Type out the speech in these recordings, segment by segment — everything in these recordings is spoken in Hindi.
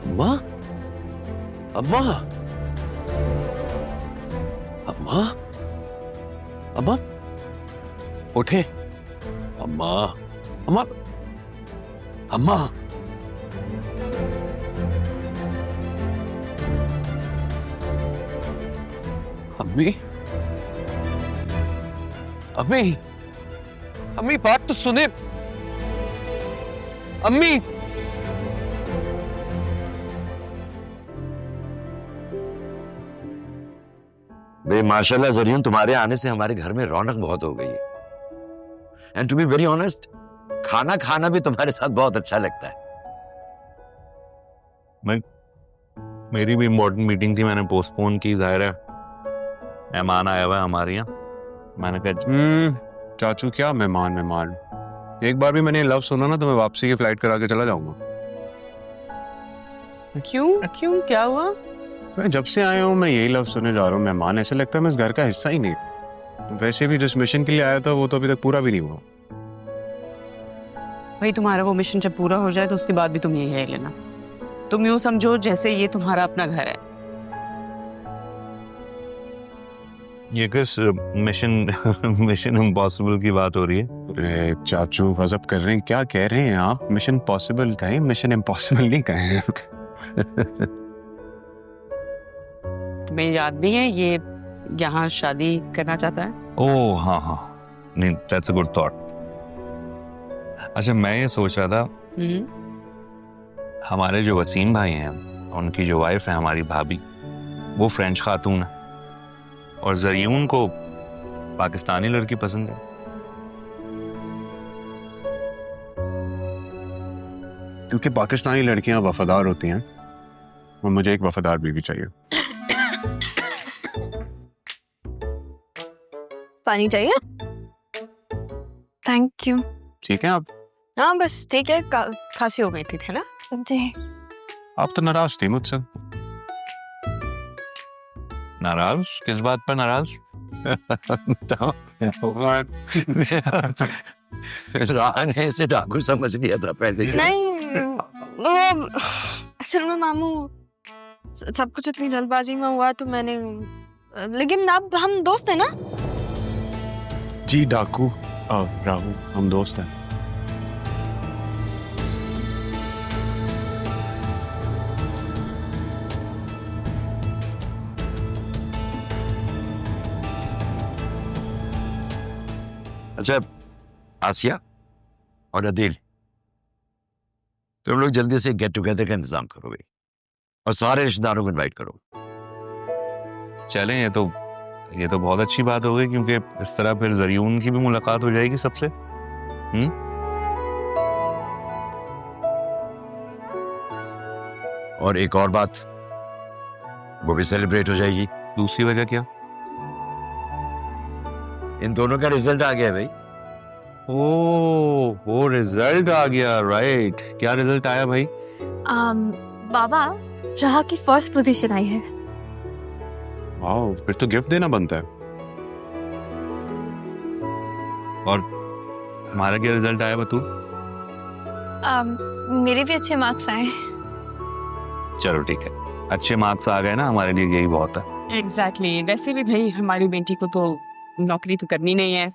अम्मा, अम्मा, अम्मा, अम्मा, उठे। अम्मा, अम्मा, अम्मा, अम्मी, अम्मी, अम्मी बात तो सुने। अम्मी, बे माशाल्लाह जरियन, तुम्हारे आने से हमारे घर में रौनक बहुत हो गई है। And to be very honest, खाना खाना भी तुम्हारे साथ बहुत अच्छा लगता है। मेरी भी इम्पोर्टेंट मीटिंग थी, मैंने पोस्टपोन की। जाहिर है मेहमान आया हुआ है हमारे यहाँ, मैंने कहा चाचू क्या मेहमान, एक बार भी मैंने लव सुना ना तो मैं वापसी की फ्लाइट करा के चला जाऊंगा। क्यों क्या हुआ? मैं जब से आया हूँ मैं यही लव सुनने जा रहा हूँ। मेहमान ऐसा लगता है मैं इस घर का हिस्सा ही नहीं। वैसे भी जिस मिशन के लिए आया था वो तो अभी तक पूरा भी नहीं हुआ। भाई तुम्हारा वो मिशन जब पूरा हो जाए तो उसके बाद भी तुम यही रह लेना। तुम यूं समझो जैसे ये तुम्हारा अपना घर है। ये किस मिशन इम्पॉसिबल की बात हो रही है? अरे चाचू गजब कर रहे हैं, क्या कह रहे हैं आप? मिशन पॉसिबल कहें, मिशन इम्पॉसिबल नहीं कहें। तुम्हें याद नहीं है ये यहाँ शादी करना चाहता है? ओह हाँ, नहीं, दैट्स अ गुड थॉट। अच्छा, मैं ये सोच रहा था, हमारे जो वसीम भाई हैं, उनकी जो वाइफ है हमारी भाभी, वो फ्रेंच खातून है और जरियून को पाकिस्तानी लड़की पसंद है। क्योंकि पाकिस्तानी लड़कियां वफादार होती हैं और मुझे एक वफादार बीवी चाहिए। पानी चाहिए? Thank you. ठीक है आप? हाँ बस ठीक है, खांसी हो गई थी है ना? जी। आप तो नाराज थे मुझसे। नाराज? किस बात पर नाराज? राह ने इसे डाकू समझ लिया था पहले। नहीं वो असल में मामू सब कुछ इतनी जल्दबाजी में हुआ तो मैंने, लेकिन अब हम दोस्त हैं ना? जी डाकू राहु, हम दोस्त हैं। अच्छा आसिया और अदील, तुम लोग जल्दी से गेट टुगेदर का इंतजाम करो भाई, और सारे रिश्तेदारों को इनवाइट करो। चलें, ये तो बहुत अच्छी बात हो गई, क्योंकि इस तरह फिर जरियून की भी मुलाकात हो जाएगी सबसे। और एक और बात, वो भी सेलिब्रेट हो जाएगी। दूसरी वजह क्या? इन दोनों का रिजल्ट आ गया है भाई। वो रिजल्ट आ गया, राइट। क्या रिजल्ट आया भाई? बाबा, राह की फर्स्ट पोजीशन आई है। वाह, फिर तो गिफ्ट देना बनता है। और हमारा क्या रिजल्ट आया बतू? मेरे भी अच्छे मार्क्स आए। चलो ठीक है, अच्छे मार्क्स आ गए ना, हमारे लिए यही बहुत है। एग्जैक्टली। वैसे भी भाई हमारी बेटी को तो नौकरी तो करनी नहीं है,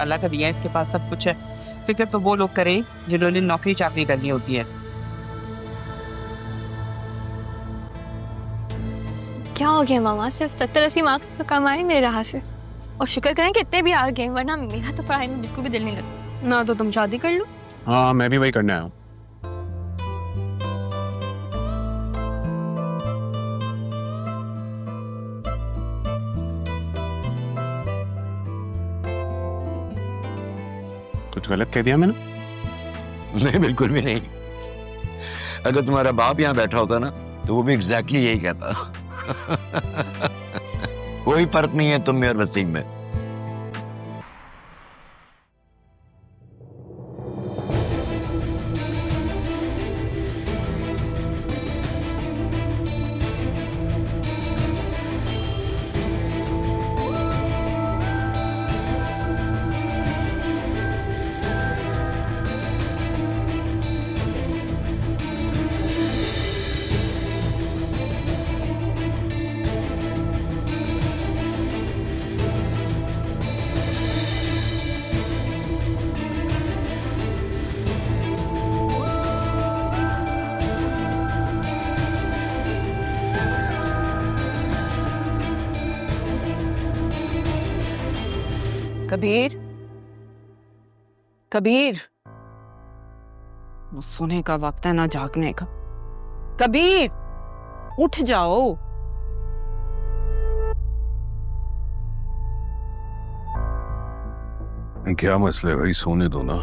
अल्लाह का दिया है, इसके पास सब कुछ है। फिक्र तो वो लोग करें जिन्होंने नौकरी चाकरी करनी होती है। क्या हो गया मामा, सिर्फ 70-80 मार्क्स कम आए मेरे राह से। और शुक्र करें कि इतने भी आ गए, वरना मेरा तो पढ़ाई में बिल्कुल भी दिल नहीं लगता। ना तो तुम शादी कर लो। हाँ मैं भी वही करने आया हूँ। कुछ गलत कह दिया मैंने? नहीं बिल्कुल भी नहीं। अगर तुम्हारा बाप यहाँ बैठा होता ना तो वो भी एग्जैक्टली यही कहता। कोई फर्क नहीं है तुम में और वसीम में। कबीर, कबीर, वो सोने का वक्त है ना जागने का। कबीर, उठ जाओ। क्या मसला है भाई, सोने दो ना।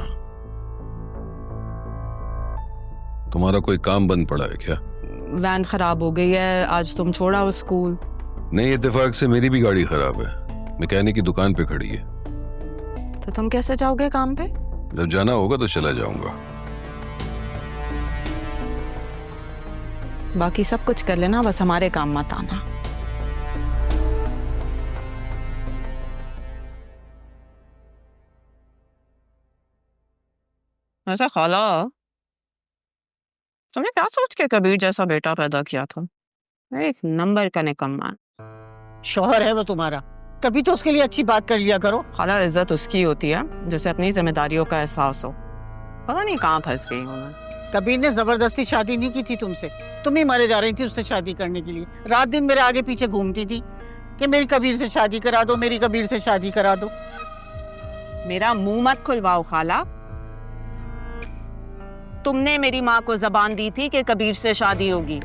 तुम्हारा कोई काम बंद पड़ा है क्या? वैन खराब हो गई है, आज तुम छोड़ा हो स्कूल। नहीं, इत्तेफाक से मेरी भी गाड़ी खराब है, मैकेनिक की दुकान पे खड़ी है। तो तुम कैसे जाओगे काम पे? जब जाना होगा तो चला जाऊंगा। बाकी सब कुछ कर लेना, बस हमारे काम मत आना। ऐसा खाला, तुमने क्या सोच के कबीर जैसा बेटा पैदा किया था? एक नंबर का निकम्मा। शौहर है वो तुम्हारा, कभी तो उसके लिए अच्छी बात कर लिया करो। खाला, इज्जत उसकी होती है जिसे अपनी जिम्मेदारियों का एहसास हो। पता नहीं कहाँ फंस गई हूँ मैं। कबीर ने जबरदस्ती शादी नहीं की थी तुमसे, तुम ही मरे जा रही थी उससे शादी करने के लिए। रात दिन मेरे आगे पीछे घूमती थी कि मेरी कबीर से शादी करा दो, मेरी कबीर से शादी करा दो। मेरा मुंह मत खुलवाओ खाला। तुमने मेरी माँ को जबान दी थी कि कबीर से शादी होगी,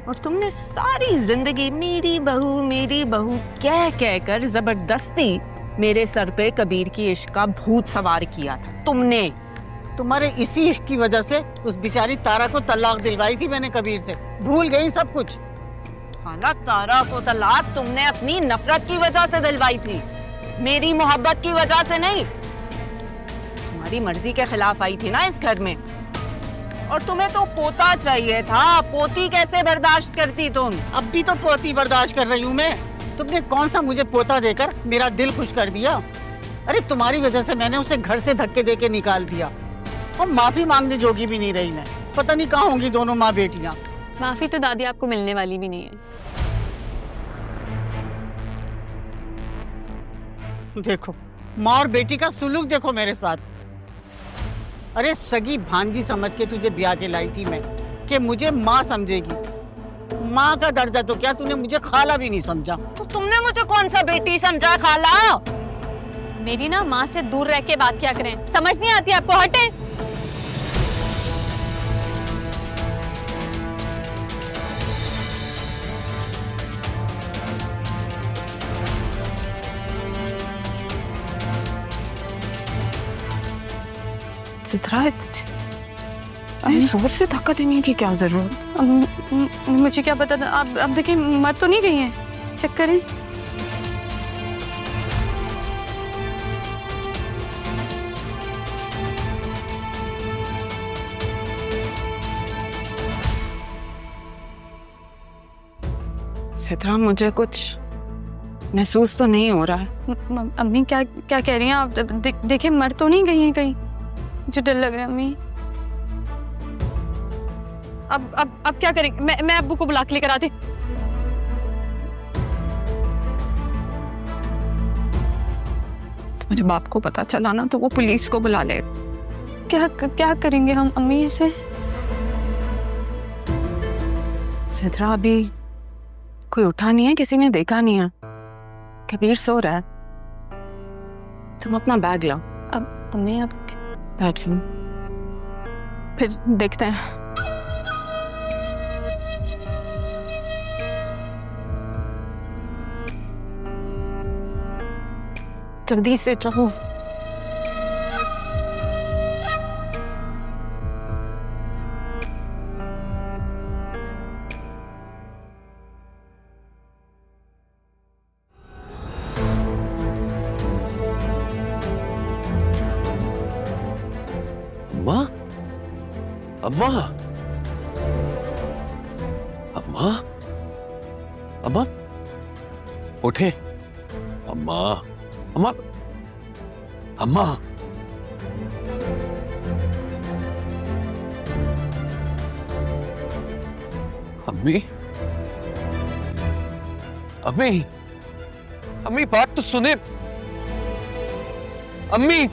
और तुमने सारी जिंदगी मेरी बहू कह कह कर जबरदस्ती मेरे सर पे कबीर की इश्क का भूत सवार किया था तुमने। तुम्हारे इसी इश्क की वजह से उस बेचारी तारा को तलाक दिलवाई थी मैंने कबीर से, भूल गई सब कुछ। खाला, तारा को तलाक तुमने अपनी नफरत की वजह से दिलवाई थी, मेरी मोहब्बत की वजह से नहीं। तुम्हारी मर्जी के खिलाफ आई थी ना इस घर में, और तुम्हें तो पोता चाहिए था, पोती कैसे बर्दाश्त करती तुम? अब भी तो पोती बर्दाश्त कर रही हूँ मैं। तुमने कौन सा मुझे पोता देकर मेरा दिल खुश कर दिया? अरे तुम्हारी वजह से मैंने उसे घर से धक्के देके निकाल दिया, और माफी मांगने जोगी भी नहीं रही मैं। पता नहीं कहाँ होंगी दोनों माँ बेटियां। माफी तो दादी आपको मिलने वाली भी नहीं है। देखो, माँ और बेटी का सुलूक देखो मेरे साथ। अरे सगी भांजी समझ के तुझे ब्याह के लाई थी मैं, कि मुझे माँ समझेगी। माँ का दर्जा तो क्या, तूने मुझे खाला भी नहीं समझा। तो तुमने मुझे कौन सा बेटी समझा खाला? मेरी ना माँ से दूर रह के बात क्या करें, समझ नहीं आती आपको, हटे। चित्रा, जोर से धक्का देने की क्या जरूरत? मुझे क्या पता था। अब देखिए, मर तो नहीं गई हैं, चेक करें। चित्रा, मुझे कुछ महसूस तो नहीं हो रहा है। अम्मी क्या कह रही हैं आप? देखिए, मर तो नहीं गई हैं कहीं, मुझे डर लग रहा है अम्मी। अब क्या करेंगे? मैं अब्बू को बुला के लेकर आती। तुम्हारे बाप को पता चला ना तो वो पुलिस को बुला ले। क्या करेंगे हम अम्मी ऐसे? चित्रा, अभी कोई उठा नहीं है, किसी ने देखा नहीं है, कबीर सो रहा है। तुम अपना बैग लाओ। अब अम्मी, अब बैग लो, फिर देखते हैं। जल्दी से चलो। अम्मा, अम्मा, अम्मा, अम्मा, उठे। अम्मा, अम्मा, अम्मा, अम्मी, अम्मी, अम्मी, बात तो सुने। अम्मी।